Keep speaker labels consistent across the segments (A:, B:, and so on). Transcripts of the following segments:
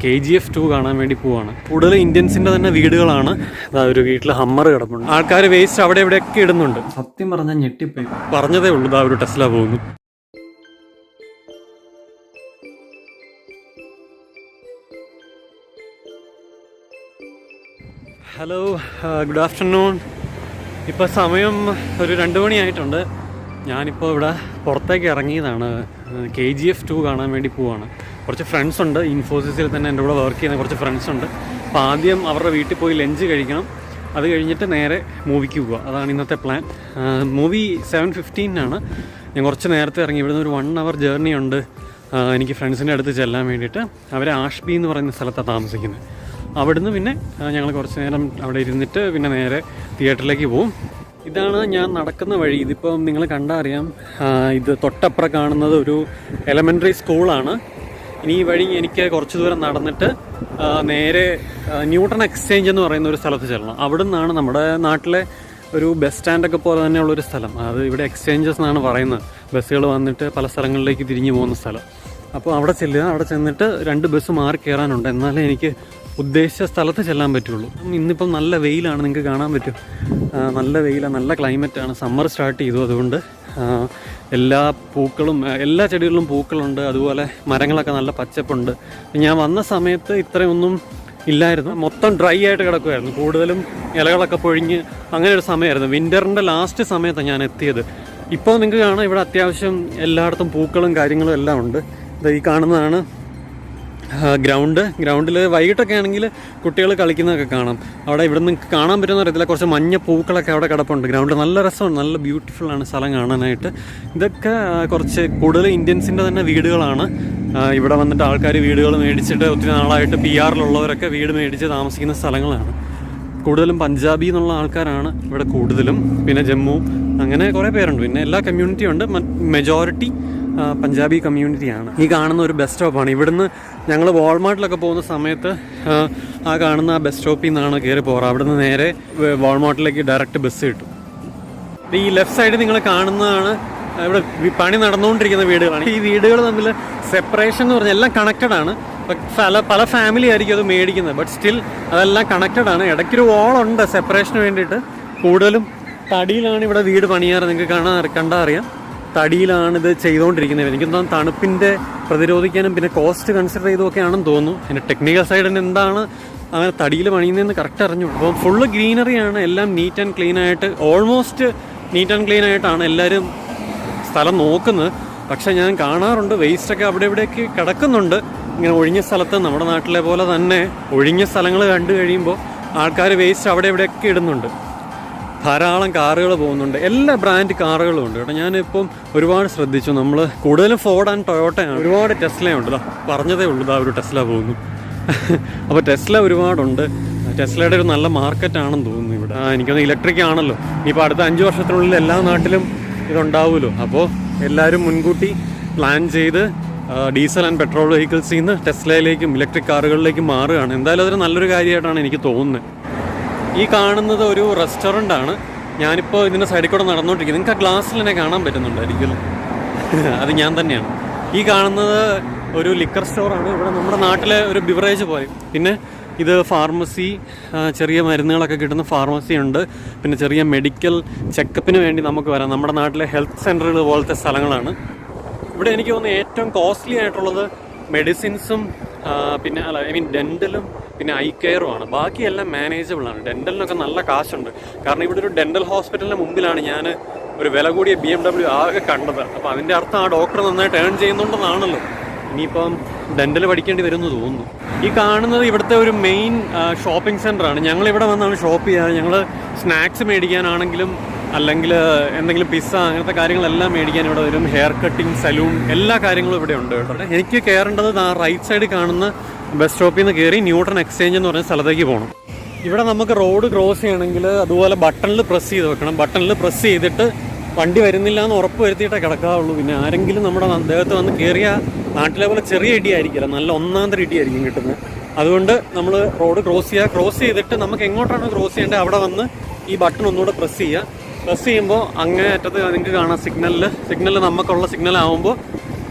A: KGF 2 കാണാൻ വേണ്ടി പോവാണ്. കൂടുതൽ ഇന്ത്യൻസിൻ്റെ തന്നെ വീടുകളാണ്. ഒരു വീട്ടിൽ ഹമ്മർ കിടപ്പുണ്ട്. ആൾക്കാർ വേസ്റ്റ് അവിടെ ഇവിടെയൊക്കെ ഇടുന്നുണ്ട്. സത്യം പറഞ്ഞാൽ ഞെട്ടിപ്പോയി. പറഞ്ഞതേ ഉള്ളൂ ഒരു ടെസ്ല പോകുന്നു. Hello, good afternoon. ഇപ്പോൾ സമയം ഒരു 2 മണിയായിട്ടുണ്ട്. ഞാനിപ്പോൾ ഇവിടെ പുറത്തേക്ക് ഇറങ്ങിയതാണ്. KGF 2 കാണാൻ വേണ്ടി പോവാണ്. കുറച്ച് ഫ്രണ്ട്സ് ഉണ്ട്, ഇൻഫോസിസിൽ തന്നെ എൻ്റെ കൂടെ വർക്ക് ചെയ്യുന്ന കുറച്ച് ഫ്രണ്ട്സ് ഉണ്ട്. അപ്പോൾ ആദ്യം അവരുടെ വീട്ടിൽ പോയി ലഞ്ച് കഴിക്കണം. അത് കഴിഞ്ഞിട്ട് നേരെ മൂവിക്ക് പോവുക. അതാണ് ഇന്നത്തെ പ്ലാൻ. മൂവി 7:15 ഞാൻ കുറച്ച് നേരത്തെ ഇറങ്ങി. ഇവിടുന്ന് ഒരു 1 hour ജേർണി ഉണ്ട് എനിക്ക് ഫ്രണ്ട്സിൻ്റെ അടുത്ത് ചെല്ലാൻ വേണ്ടിയിട്ട്. അവർ ആഷ്ബി എന്ന് പറയുന്ന സ്ഥലത്താണ് താമസിക്കുന്നത്. അവിടുന്ന് പിന്നെ ഞങ്ങൾ കുറച്ച് നേരം അവിടെ ഇരുന്നിട്ട് പിന്നെ നേരെ തിയേറ്ററിലേക്ക് പോവും. ഇതാണ് ഞാൻ നടക്കുന്ന വഴി. ഇതിപ്പം നിങ്ങൾ കണ്ടാൽ അറിയാം. ഇത് തൊട്ടപ്പുറം കാണുന്നത് ഒരു എലമെൻ്ററി സ്കൂളാണ്. ഇനി ഈ വഴി എനിക്ക് കുറച്ച് ദൂരം നടന്നിട്ട് നേരെ ന്യൂട്ടൺ എക്സ്ചേഞ്ച് എന്ന് പറയുന്ന ഒരു സ്ഥലത്ത് ചെല്ലണം. അവിടെ നിന്നാണ് നമ്മുടെ നാട്ടിലെ ഒരു ബസ് സ്റ്റാൻഡൊക്കെ പോലെ തന്നെയുള്ളൊരു സ്ഥലം. അത് ഇവിടെ എക്സ്ചേഞ്ചസ് എന്നാണ് പറയുന്നത്. ബസ്സുകൾ വന്നിട്ട് പല സ്ഥലങ്ങളിലേക്ക് തിരിഞ്ഞു പോകുന്ന സ്ഥലം. അപ്പോൾ അവിടെ ചെല്ലുക. അവിടെ ചെന്നിട്ട് 2 ബസ് മാറി കയറാനുണ്ട്. എന്നാലേ എനിക്ക് ഉദ്ദേശിച്ച സ്ഥലത്ത് ചെല്ലാൻ പറ്റുള്ളൂ. ഇന്നിപ്പം നല്ല വെയിലാണ്, നിങ്ങൾക്ക് കാണാൻ പറ്റും. നല്ല വെയിലാണ്, നല്ല ക്ലൈമറ്റാണ്. സമ്മർ സ്റ്റാർട്ട് ചെയ്തു. അതുകൊണ്ട് എല്ലാ പൂക്കളും, എല്ലാ ചെടികളിലും പൂക്കളുണ്ട്. അതുപോലെ മരങ്ങളൊക്കെ നല്ല പച്ചപ്പുണ്ട്. ഞാൻ വന്ന സമയത്ത് ഇത്രയൊന്നും ഇല്ലായിരുന്നു. മൊത്തം ഡ്രൈ ആയിട്ട് കിടക്കുമായിരുന്നു. കൂടുതലും ഇലകളൊക്കെ പൊഴിഞ്ഞ് അങ്ങനെ ഒരു സമയമായിരുന്നു. വിൻ്ററിൻ്റെ ലാസ്റ്റ് സമയത്താണ് ഞാൻ എത്തിയത്. ഇപ്പോൾ നിങ്ങൾക്ക് കാണാം ഇവിടെ അത്യാവശ്യം എല്ലായിടത്തും പൂക്കളും കാര്യങ്ങളും എല്ലാം ഉണ്ട്. ഈ കാണുന്നതാണ് ഗ്രൗണ്ടിൽ വൈകിട്ടൊക്കെ ആണെങ്കിൽ കുട്ടികൾ കളിക്കുന്നതൊക്കെ കാണാം. അവിടെ ഇവിടെ നിന്ന് കാണാൻ പറ്റുന്ന അറിയത്തില്ല, കുറച്ച് മഞ്ഞ പൂക്കളൊക്കെ അവിടെ കിടപ്പുണ്ട്. ഗ്രൗണ്ട് നല്ല രസമാണ്, നല്ല ബ്യൂട്ടിഫുള്ളാണ് സ്ഥലം കാണാനായിട്ട്. ഇതൊക്കെ കുറച്ച് കൂടുതൽ ഇന്ത്യൻസിൻ്റെ തന്നെ വീടുകളാണ്. ഇവിടെ വന്നിട്ട് ആൾക്കാർ വീടുകൾ മേടിച്ചിട്ട് ഒത്തിരി നാളായിട്ട് PR-ലുള്ളവരൊക്കെ വീട് മേടിച്ച് താമസിക്കുന്ന സ്ഥലങ്ങളാണ്. കൂടുതലും പഞ്ചാബി എന്നുള്ള ആൾക്കാരാണ് ഇവിടെ കൂടുതലും. പിന്നെ ജമ്മു, അങ്ങനെ കുറേ പേരുണ്ട്. പിന്നെ എല്ലാ കമ്മ്യൂണിറ്റിയും ഉണ്ട്. മെജോറിറ്റി പഞ്ചാബി കമ്മ്യൂണിറ്റിയാണ്. ഈ കാണുന്ന ഒരു ബസ് സ്റ്റോപ്പാണ്. ഇവിടുന്ന് ഞങ്ങൾ വാൾമാർട്ടിലൊക്കെ പോകുന്ന സമയത്ത് ആ കാണുന്ന ബസ് സ്റ്റോപ്പിൽ നിന്നാണ് കയറി പോകാറ്. അവിടുന്ന് നേരെ വാൾമാർട്ടിലേക്ക് ഡയറക്റ്റ് ബസ് കിട്ടും. ഈ ലെഫ്റ്റ് സൈഡിൽ നിങ്ങൾ കാണുന്നതാണ് ഇവിടെ പണി നടന്നുകൊണ്ടിരിക്കുന്ന വീടുകളാണ്. ഈ വീടുകൾ തമ്മിൽ സെപ്പറേഷൻ എന്ന് പറഞ്ഞാൽ എല്ലാം കണക്റ്റഡ് ആണ്. പല ഫാമിലി ആയിരിക്കും അത് മേടിക്കുന്നത്. ബട്ട് സ്റ്റിൽ അതെല്ലാം കണക്റ്റഡ് ആണ്. ഇടയ്ക്കൊരു വാളുണ്ട് സെപ്പറേഷന് വേണ്ടിയിട്ട്. കൂടുതലും തടിയിലാണ് ഇവിടെ വീട് പണിയാറ്. നിങ്ങൾക്ക് കണ്ടാൽ അറിയാം. തടിയിലാണ് ഇത് ചെയ്തുകൊണ്ടിരിക്കുന്നത്. എനിക്കൊന്നും തണുപ്പിൻ്റെ പ്രതിരോധിക്കാനും പിന്നെ കോസ്റ്റ് കൺസിഡർ ചെയ്തൊക്കെയാണെന്ന് തോന്നുന്നു. പിന്നെ ടെക്നിക്കൽ സൈഡിന് എന്താണ് അങ്ങനെ തടിയിൽ പണിയുന്നതെന്ന് കറക്റ്റ് അറിഞ്ഞു. അപ്പോൾ ഫുള്ള് ഗ്രീനറിയാണ്. എല്ലാം നീറ്റ് ആൻഡ് ക്ലീൻ ആയിട്ട്, ഓൾമോസ്റ്റ് നീറ്റ് ആൻഡ് ക്ലീൻ ആയിട്ടാണ് എല്ലാവരും സ്ഥലം നോക്കുന്നത്. പക്ഷേ ഞാൻ കാണാറുണ്ട് വേസ്റ്റൊക്കെ അവിടെ ഇവിടെയൊക്കെ കിടക്കുന്നുണ്ട്. ഇങ്ങനെ ഒഴിഞ്ഞ സ്ഥലത്ത് നമ്മുടെ നാട്ടിലെ പോലെ തന്നെ ഒഴിഞ്ഞ സ്ഥലങ്ങൾ കണ്ടു കഴിയുമ്പോൾ ആൾക്കാർ വേസ്റ്റ് അവിടെ ഇവിടെയൊക്കെ ഇടുന്നുണ്ട്. ധാരാളം കാറുകൾ പോകുന്നുണ്ട്. എല്ലാ ബ്രാൻഡ് കാറുകളും ഉണ്ട് കേട്ടോ. ഞാനിപ്പം ഒരുപാട് ശ്രദ്ധിച്ചു. നമ്മൾ കൂടുതലും ഫോർഡ് ആൻഡ് ടൊയോട്ടയാണ്. ഒരുപാട് ടെസ്ലയുണ്ട്. പറഞ്ഞതേ ഉള്ളൂ ഒരു ടെസ്ല പോകുന്നു. അപ്പോൾ ടെസ്ല ഒരുപാടുണ്ട്. ടെസ്ലയുടെ ഒരു നല്ല മാർക്കറ്റാണെന്ന് തോന്നുന്നു ഇവിടെ. എനിക്കൊന്ന് ഇലക്ട്രിക് ആണല്ലോ. ഇനിയിപ്പോൾ അടുത്ത 5 വർഷത്തിനുള്ളിൽ എല്ലാ നാട്ടിലും ഇതുണ്ടാവുമല്ലോ. അപ്പോൾ എല്ലാവരും മുൻകൂട്ടി പ്ലാൻ ചെയ്ത് ഡീസൽ ആൻഡ് പെട്രോൾ വെഹിക്കിൾസിൽ നിന്ന് ടെസ്ലയിലേക്കും ഇലക്ട്രിക് കാറുകളിലേക്കും മാറുകയാണ്. എന്തായാലും അതൊരു നല്ലൊരു കാര്യമായിട്ടാണ് എനിക്ക് തോന്നുന്നത്. ഈ കാണുന്നത് ഒരു റെസ്റ്റോറൻ്റ് ആണ്. ഞാനിപ്പോൾ ഇതിൻ്റെ സൈഡിൽ കൂടെ നടന്നുകൊണ്ടിരിക്കുന്നത്. നിങ്ങൾക്ക് ആ ഗ്ലാസ്സിൽ തന്നെ കാണാൻ പറ്റുന്നുണ്ടായിരിക്കും. അത് ഞാൻ തന്നെയാണ്. ഈ കാണുന്നത് ഒരു ലിക്കർ സ്റ്റോറാണ്. ഇവിടെ നമ്മുടെ നാട്ടിലെ ഒരു ബിവറേജ് പോലെ. പിന്നെ ഇത് ഫാർമസി, ചെറിയ മരുന്നുകളൊക്കെ കിട്ടുന്ന ഫാർമസി ഉണ്ട്. പിന്നെ ചെറിയ മെഡിക്കൽ ചെക്കപ്പിന് വേണ്ടി നമുക്ക് വരാം. നമ്മുടെ നാട്ടിലെ ഹെൽത്ത് സെൻ്ററുകൾ പോലത്തെ സ്ഥലങ്ങളാണ്. ഇവിടെ എനിക്ക് തോന്നുന്നു ഏറ്റവും കോസ്റ്റ്ലി ആയിട്ടുള്ളത് മെഡിസിൻസും പിന്നെ ഡെൻ്റലും പിന്നെ ഐ കെയറുമാണ്. ബാക്കിയെല്ലാം മാനേജബിളാണ്. ഡെൻ്റലിനൊക്കെ നല്ല കാശുണ്ട്. കാരണം ഇവിടെ ഒരു ഡെൻ്റൽ ഹോസ്പിറ്റലിൻ്റെ മുമ്പിലാണ് ഞാൻ ഒരു വില കൂടിയ BMW ആകെ കണ്ടത്. അപ്പോൾ അതിൻ്റെ അർത്ഥം ആ ഡോക്ടർ നന്നായിട്ട് ഏൺ ചെയ്യുന്നുണ്ടെന്നാണല്ലോ. ഇനിയിപ്പം ഡെൻ്റൽ പഠിക്കേണ്ടി വരുമെന്ന് തോന്നുന്നു. ഈ കാണുന്നത് ഇവിടുത്തെ ഒരു മെയിൻ ഷോപ്പിംഗ് സെൻ്ററാണ്. ഞങ്ങളിവിടെ വന്നാണ് ഷോപ്പ് ചെയ്യാറ്. ഞങ്ങൾ സ്നാക്സ് മേടിക്കാനാണെങ്കിലും അല്ലെങ്കിൽ എന്തെങ്കിലും പിസ്സ അങ്ങനത്തെ കാര്യങ്ങളെല്ലാം മേടിക്കാൻ ഇവിടെ വരും. ഹെയർ കട്ടിങ്, സലൂൺ, എല്ലാ കാര്യങ്ങളും ഇവിടെ ഉണ്ട് കേട്ടോ. എനിക്ക് കയറേണ്ടത് ആ റൈറ്റ് സൈഡിൽ കാണുന്ന ബസ് സ്റ്റോപ്പിൽ നിന്ന് കയറി ന്യൂട്ടൺ എക്സ്ചേഞ്ച് എന്ന് പറഞ്ഞ സ്ഥലത്തേക്ക് പോകണം. ഇവിടെ നമുക്ക് റോഡ് ക്രോസ് ചെയ്യണമെങ്കിൽ അതുപോലെ ബട്ടണിൽ പ്രസ് ചെയ്ത് വെക്കണം. ബട്ടണിൽ പ്രസ് ചെയ്തിട്ട് വണ്ടി വരുന്നില്ല എന്ന് ഉറപ്പ് വരുത്തിയിട്ടേ കിടക്കാവുള്ളൂ. പിന്നെ ആരെങ്കിലും നമ്മുടെ ദേഹത്ത് വന്ന് കയറിയ നാട്ടിലെ പോലെ ചെറിയ ഇടിയായിരിക്കില്ല, നല്ല ഒന്നാന്തര ഇടിയായിരിക്കും കിട്ടുന്നത്. അതുകൊണ്ട് നമ്മൾ റോഡ് ക്രോസ് ചെയ്തിട്ട് നമുക്ക് എങ്ങോട്ടാണ് ക്രോസ് ചെയ്യേണ്ടത് അവിടെ വന്ന് ഈ ബട്ടൺ ഒന്നുകൂടെ പ്രസ് ചെയ്യുക. പ്രസ് ചെയ്യുമ്പോൾ അങ്ങേ അറ്റത്ത് നിങ്ങൾക്ക് കാണാം സിഗ്നൽ നമുക്കുള്ള സിഗ്നൽ ആകുമ്പോൾ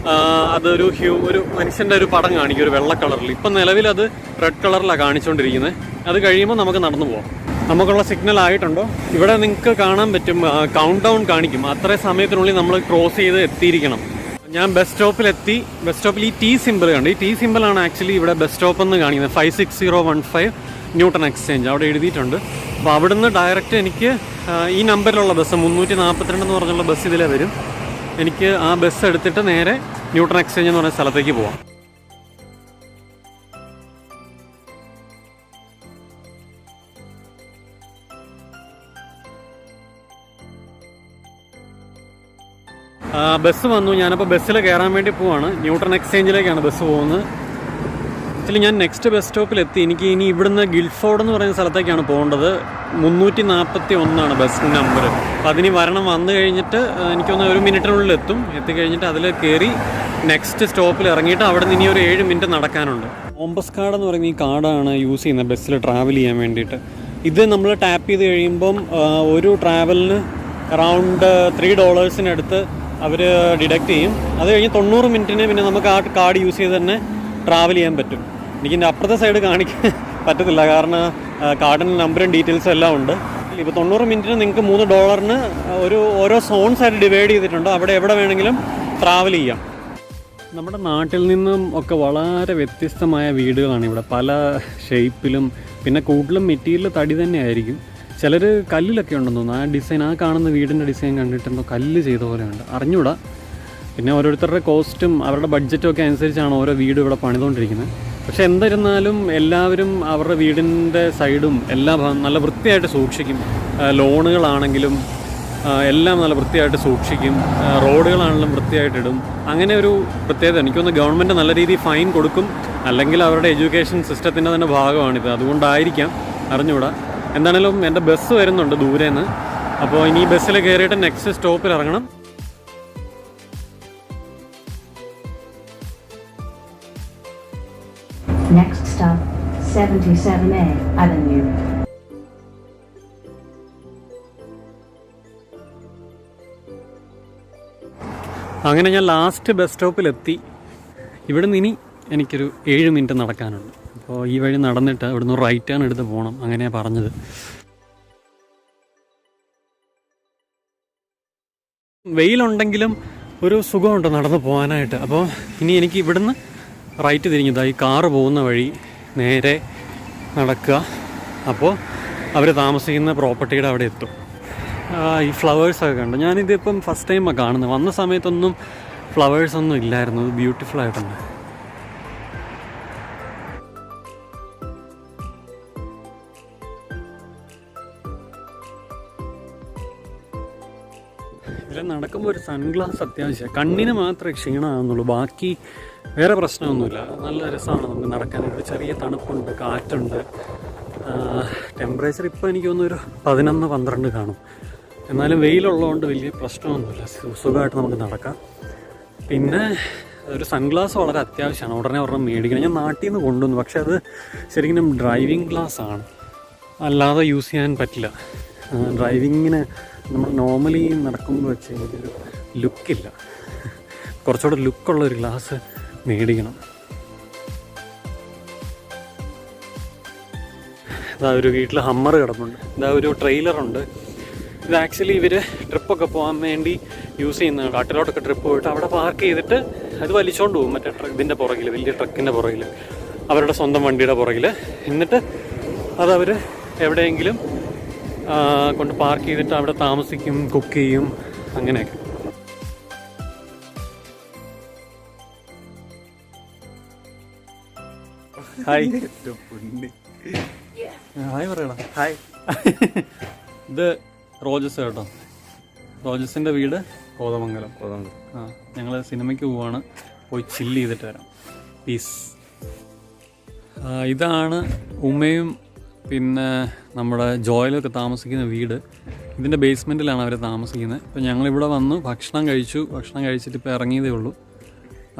A: അതൊരു ഒരു മനുഷ്യൻ്റെ ഒരു പടം കാണിക്കും, ഒരു വെള്ള കളറിൽ. ഇപ്പം നിലവിൽ അത് റെഡ് കളറിലാണ് കാണിച്ചുകൊണ്ടിരിക്കുന്നത്. അത് കഴിയുമ്പോൾ നമുക്ക് നടന്നു പോകാം. നമുക്കുള്ള സിഗ്നൽ ആയിട്ടുണ്ടോ? ഇവിടെ നിങ്ങൾക്ക് കാണാൻ പറ്റും, കൗണ്ട് ഡൗൺ കാണിക്കും. അത്രയും സമയത്തിനുള്ളിൽ നമ്മൾ ക്രോസ് ചെയ്ത് എത്തിയിരിക്കണം. ഞാൻ ബസ് സ്റ്റോപ്പിലെത്തി. ബസ് സ്റ്റോപ്പിൽ ഈ ടി സിമ്പിൾ കണ്ട്. ഈ ടി സിമ്പിളാണ് ആക്ച്വലി ഇവിടെ ബസ് സ്റ്റോപ്പ് എന്ന് കാണിക്കുന്നത്. 56015 ന്യൂട്ടൺ എക്സ്ചേഞ്ച് അവിടെ എഴുതിയിട്ടുണ്ട്. അപ്പോൾ അവിടുന്ന് ഡയറക്റ്റ് എനിക്ക് ഈ നമ്പറിലുള്ള ബസ് 342 എന്ന് പറഞ്ഞുള്ള ബസ് ഇതിലേ വരും. എനിക്ക് ആ ബസ് എടുത്തിട്ട് നേരെ ന്യൂട്ടൺ എക്സ്ചേഞ്ച് എന്ന് പറയുന്ന സ്ഥലത്തേക്ക് പോവാം. ബസ് വന്നു. ഞാനപ്പോൾ ബസ്സിൽ കയറാൻ വേണ്ടി പോവാണ്. ന്യൂട്ടൺ എക്സ്ചേഞ്ചിലേക്കാണ് ബസ് പോകുന്നത്. ആക്ച്വലി ഞാൻ നെക്സ്റ്റ് ബസ് സ്റ്റോപ്പിലെത്തി. എനിക്ക് ഇനി ഇവിടുന്ന് ഗിൽഫോർഡ് എന്ന് പറയുന്ന സ്ഥലത്തേക്കാണ് പോകേണ്ടത്. 341 ബസ് നമ്പർ. അപ്പോൾ അതിന് വന്നു കഴിഞ്ഞിട്ട് എനിക്കൊന്ന് 1 മിനിറ്റിനുള്ളിൽ എത്തിക്കഴിഞ്ഞിട്ട് അതിൽ കയറി നെക്സ്റ്റ് സ്റ്റോപ്പിൽ ഇറങ്ങിയിട്ട് അവിടെ നിന്ന് ഇനി ഒരു 7 മിനിറ്റ് നടക്കാനുണ്ട്. കോമ്പസ് കാർഡ് എന്ന് പറയുന്ന ഈ കാർഡാണ് യൂസ് ചെയ്യുന്നത് ബസ്സിൽ ട്രാവൽ ചെയ്യാൻ വേണ്ടിയിട്ട്. ഇത് നമ്മൾ ടാപ്പ് ചെയ്ത് കഴിയുമ്പം ഒരു ട്രാവലിന് അറൗണ്ട് $3 അവർ ഡിഡക്റ്റ് ചെയ്യും. അത് കഴിഞ്ഞ് 90 മിനിറ്റിന് പിന്നെ നമുക്ക് ആ കാർഡ് യൂസ് ചെയ്ത് തന്നെ ട്രാവൽ ചെയ്യാൻ പറ്റും. എനിക്കിൻ്റെ അപ്പുറത്തെ സൈഡ് കാണിക്കാൻ പറ്റത്തില്ല, കാരണം കാർഡിൻ്റെ നമ്പറും ഡീറ്റെയിൽസും എല്ലാം ഉണ്ട്. ഇപ്പോൾ 90 മിനിറ്റിന് നിങ്ങൾക്ക് $3 ഓരോ സോൺസ് ആയിട്ട് ഡിവൈഡ് ചെയ്തിട്ടുണ്ട്. അവിടെ എവിടെ വേണമെങ്കിലും ട്രാവൽ ചെയ്യാം. നമ്മുടെ നാട്ടിൽ നിന്നും ഒക്കെ വളരെ വ്യത്യസ്തമായ വീടുകളാണ് ഇവിടെ, പല ഷേപ്പിലും. പിന്നെ കൂടുതലും മെറ്റീരിയൽ തടി തന്നെ ആയിരിക്കും. ചിലർ കല്ലിലൊക്കെ ഉണ്ടെന്ന് തോന്നുന്നു. ആ ഡിസൈൻ, ആ കാണുന്ന വീടിൻ്റെ ഡിസൈൻ കണ്ടിട്ടുണ്ടോ, കല്ല് ചെയ്ത പോലെയുണ്ട്, അറിഞ്ഞൂടാ. പിന്നെ ഓരോരുത്തരുടെ കോസ്റ്റും അവരുടെ ബഡ്ജറ്റും ഒക്കെ അനുസരിച്ചാണ് ഓരോ വീട് ഇവിടെ പണിതുകൊണ്ടിരിക്കുന്നത്. പക്ഷേ എന്നിരുന്നാലും എല്ലാവരും അവരുടെ വീടിൻ്റെ സൈഡും എല്ലാം നല്ല വൃത്തിയായിട്ട് സൂക്ഷിക്കും. ലോണുകളാണെങ്കിലും എല്ലാം നല്ല വൃത്തിയായിട്ട് സൂക്ഷിക്കും. റോഡുകളാണെങ്കിലും വൃത്തിയായിട്ടിടും. അങ്ങനെ ഒരു പ്രത്യേകത. എനിക്കൊന്ന് ഗവൺമെൻറ് നല്ല രീതിയിൽ ഫൈൻ കൊടുക്കും, അല്ലെങ്കിൽ അവരുടെ എഡ്യൂക്കേഷൻ സിസ്റ്റത്തിൻ്റെ തന്നെ ഭാഗമാണിത്. അതുകൊണ്ടായിരിക്കാം, അറിഞ്ഞൂടാ. എന്താണേലും എൻ്റെ ബസ് വരുന്നുണ്ട് ദൂരേന്ന്. അപ്പോൾ ഇനി ബസ്സിൽ കയറിയിട്ട് നെക്സ്റ്റ് സ്റ്റോപ്പിൽ ഇറങ്ങണം.
B: Next stop 77A Avenue.
A: അങ്ങനെ ഞാൻ ലാസ്റ്റ് ബസ് സ്റ്റോപ്പിലെത്തി. ഇവിടെ നിന്ന് ഇനി എനിക്കൊരു 7 മിനിറ്റ് നടക്കാനുണ്ട്. അപ്പോൾ ഈ വഴി നടന്നിട്ട് ഇവിടുന്ന് റൈറ്റ് ടേൺ എടുത്ത് പോകണം, അങ്ങനെയാണ് പറഞ്ഞത്. വെയിലുണ്ടെങ്കിലും ഒരു സുഖമുണ്ട് നടന്ന് പോകാനായിട്ട്. അപ്പോൾ ഇനി എനിക്ക് ഇവിടുന്ന് റൈറ്റ് തിരിഞ്ഞതാ ഈ കാറ് പോകുന്ന വഴി നേരെ നടക്കുക. അപ്പോൾ അവർ താമസിക്കുന്ന പ്രോപ്പർട്ടിയുടെ അവിടെ എത്തും. ഈ ഫ്ലവേഴ്സൊക്കെ കണ്ടു. ഞാനിതിപ്പം ഫസ്റ്റ് ടൈമാണ് കാണുന്നത്. വന്ന സമയത്തൊന്നും ഫ്ലവേഴ്സൊന്നും ഇല്ലായിരുന്നു. ഇത് ബ്യൂട്ടിഫുള്ളായിട്ടുണ്ട്. ഇതിൽ നടക്കുമ്പോൾ ഒരു സൺഗ്ലാസ് അത്യാവശ്യമാണ്. കണ്ണിന് മാത്രമേ ക്ഷീണമാകുന്നുള്ളൂ, ബാക്കി വേറെ പ്രശ്നമൊന്നുമില്ല. നല്ല രസമാണ് നമുക്ക് നടക്കാൻ. ഒരു ചെറിയ തണുപ്പുണ്ട്, കാറ്റുണ്ട്. ടെമ്പറേച്ചർ ഇപ്പോൾ എനിക്ക് തോന്നുന്നു ഒരു 11-12 കാണും. എന്നാലും വെയിലുള്ളതുകൊണ്ട് വലിയ പ്രശ്നമൊന്നുമില്ല, സുഖമായിട്ട് നമുക്ക് നടക്കാം. പിന്നെ ഒരു സൺഗ്ലാസ് വളരെ അത്യാവശ്യമാണ്, ഉടനെ ഒരെണ്ണം മേടിക്കണം. ഞാൻ നാട്ടിൽ നിന്ന് കൊണ്ടുവന്നു, പക്ഷെ അത് ശരിക്കും ഡ്രൈവിംഗ് ഗ്ലാസ് ആണ്, അല്ലാതെ യൂസ് ചെയ്യാൻ പറ്റില്ല. ഡ്രൈവിങ്ങിന് നമ്മൾ നോർമലി നടക്കുമ്പോൾ വെച്ച് കഴിഞ്ഞൊരു ലുക്കില്ല. കുറച്ചുകൂടെ ലുക്കുള്ളൊരു ഗ്ലാസ് മേടിക്കണം. ഇതാ ഒരു വീട്ടിൽ ഹമ്മർ കിടപ്പുണ്ട്. ഇതാ ഒരു ട്രെയിലറുണ്ട്. ഇത് ആക്ച്വലി ഇവർ ട്രിപ്പൊക്കെ പോകാൻ വേണ്ടി യൂസ് ചെയ്യുന്ന, കാട്ടിലോട്ടൊക്കെ ട്രിപ്പ് പോയിട്ട് അവിടെ പാർക്ക് ചെയ്തിട്ട് അത് വലിച്ചുകൊണ്ട് പോകും. മറ്റേ ഇതിൻ്റെ പുറകിൽ, വലിയ ട്രക്കിൻ്റെ പുറകിൽ, അവരുടെ സ്വന്തം വണ്ടിയുടെ പുറകിൽ. എന്നിട്ട് അതവർ എവിടെയെങ്കിലും കൊണ്ട് പാർക്ക് ചെയ്തിട്ട് അവിടെ താമസിക്കും, കുക്ക് ചെയ്യും, അങ്ങനെയൊക്കെ. ഹായ് ഹായ് പറയണം. ഹായ്. ഇത് റോജസ് കേട്ടോ. റോജസിൻ്റെ വീട് കോതമംഗലം. ഞങ്ങൾ സിനിമയ്ക്ക് പോവാണ്, പോയി ചില്ല് ചെയ്തിട്ട് വരാം. പീസ്. ഇതാണ് ഉമ്മയും പിന്നെ നമ്മുടെ ജോയിലൊക്കെ താമസിക്കുന്ന വീട്. ഇതിൻ്റെ ബേസ്മെൻറ്റിലാണ് അവർ താമസിക്കുന്നത്. അപ്പോൾ ഞങ്ങളിവിടെ വന്നു ഭക്ഷണം കഴിച്ചു. ഭക്ഷണം കഴിച്ചിട്ട് ഇപ്പോൾ ഇറങ്ങിയതേ ഉള്ളൂ.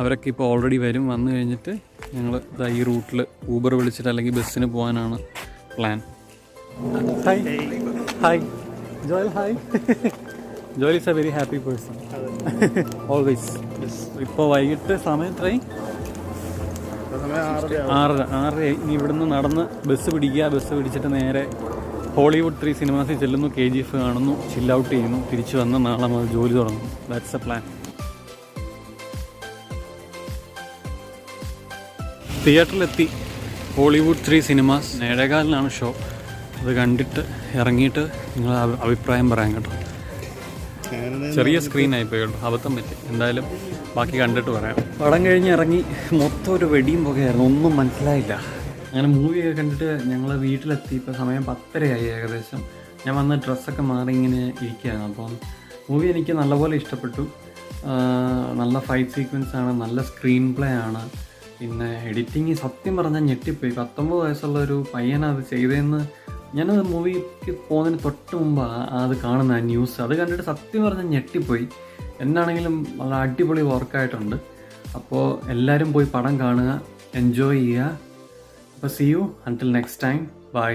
A: അവരൊക്കെ ഇപ്പോൾ ഓൾറെഡി വരും. വന്നു കഴിഞ്ഞിട്ട് ഞങ്ങൾ ഈ റൂട്ടിൽ ഊബർ വിളിച്ചിട്ട് അല്ലെങ്കിൽ ബസ്സിന് പോകാനാണ് plan. Hi hi Joel. Hi. Joel is a very happy person always. ഇപ്പോൾ വൈകിട്ട് സമയം എത്രയും 6:30. ഇനി ഇവിടുന്ന് നടന്ന് ബസ് പിടിച്ചിട്ട് നേരെ ഹോളിവുഡ് 3 സിനിമാസിൽ ചെല്ലുന്നു, KGF കാണുന്നു, ചിൽ ഔട്ട് ചെയ്യുന്നു, തിരിച്ചു വന്ന് നാളെ മുതൽ ജോലി തുടങ്ങുന്നു. That's a plan. തിയേറ്ററിലെത്തി. Hollywood 3 cinemas 7:15 show. അത് കണ്ടിട്ട് ഇറങ്ങിയിട്ട് നിങ്ങൾ അഭിപ്രായം പറയാൻ കേട്ടോ. ചെറിയ സ്ക്രീനായി പോയി കേട്ടോ, അബദ്ധം പറ്റി. എന്തായാലും ബാക്കി കണ്ടിട്ട് പറയാം. പടം കഴിഞ്ഞ് ഇറങ്ങി മൊത്തം ഒരു വെടിയും പുകയായിരുന്നു, ഒന്നും മനസ്സിലായില്ല. അങ്ങനെ മൂവിയൊക്കെ കണ്ടിട്ട് ഞങ്ങൾ വീട്ടിലെത്തി. ഇപ്പോൾ സമയം 10:30 ഏകദേശം. ഞാൻ വന്ന് ഡ്രസ്സൊക്കെ മാറി ഇങ്ങനെ ഇരിക്കുകയാണ്. അപ്പം മൂവി എനിക്ക് നല്ലപോലെ ഇഷ്ടപ്പെട്ടു. നല്ല ഫൈറ്റ് സീക്വൻസ് ആണ്, നല്ല സ്ക്രീൻ പ്ലേ ആണ്. പിന്നെ എഡിറ്റിങ് സത്യം പറഞ്ഞാൽ ഞെട്ടിപ്പോയി. 19 വയസ്സുള്ള ഒരു പയ്യനത് ചെയ്തതെന്ന് ഞാനത് മൂവിക്ക് പോകുന്നതിന് തൊട്ട് മുമ്പ് അത് കാണുന്ന ന്യൂസ് അത് കണ്ടിട്ട് സത്യം പറഞ്ഞാൽ ഞെട്ടിപ്പോയി. എന്നാണെങ്കിലും നല്ല അടിപൊളി വർക്കായിട്ടുണ്ട്. അപ്പോൾ എല്ലാവരും പോയി പടം കാണുക, എൻജോയ് ചെയ്യുക. അപ്പോൾ see you until next time. By.